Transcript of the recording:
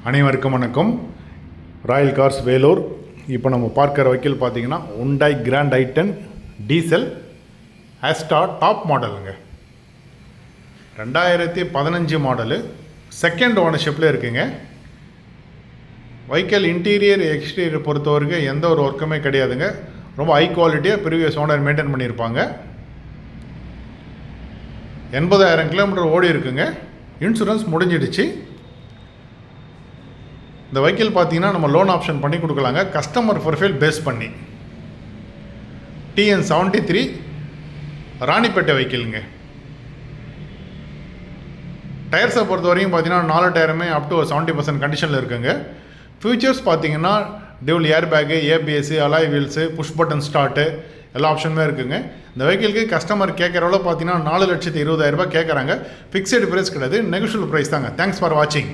அனைவருக்கும் வணக்கம். Royal cars Vellore. இப்போ நம்ம பார்க்குற வெஹிக்கிள் பார்த்தீங்கன்னா Hyundai Grand i10 diesel Asta top மாடலுங்க. 2015 மாடலு, செகண்ட் ஓனர்ஷிப்பில் இருக்குங்க. வெஹிக்கிள் இன்டீரியர் எக்ஸ்டீரியர் பொறுத்த வரைக்கும் எந்த ஒரு ஒர்க்குமே கிடையாதுங்க. ரொம்ப ஹை குவாலிட்டியாக ப்ரீவியஸ் ஓனர் மெயின்டைன் பண்ணியிருப்பாங்க. 80,000 கிலோமீட்டர் ஓடி இருக்குங்க. இன்சூரன்ஸ் முடிஞ்சிடுச்சு. இந்த வெஹிக்கிள் பார்த்தீங்கன்னா நம்ம லோன் ஆப்ஷன் பண்ணி கொடுக்கலாங்க, கஸ்டமர் ப்ரொஃபைல் பேஸ் பண்ணி. TN 73 ராணிப்பேட்டை வெஹிக்கிளுங்க. டயர்ஸை பொறுத்த வரைக்கும் பார்த்தீங்கன்னா 4 டயருமே அப் டு 70% கண்டிஷனில் இருக்குங்க. ஃபியூச்சர்ஸ் பார்த்தீங்கன்னா dual air bag, ABS, alloy wheels, push button start எல்லா ஆப்ஷனுமே இருக்குங்க. இந்த வெஹிக்கிளுக்கு கஸ்டமர் கேட்குறவளோ பார்த்தீங்கன்னா 4,20,000 கேட்குறாங்க. ஃபிக்ஸடு ப்ரைஸ் கிடையாது, நெகோஷியபிள் ப்ரைஸ் தாங்க. தேங்க்ஸ் ஃபார் வாட்சிங்.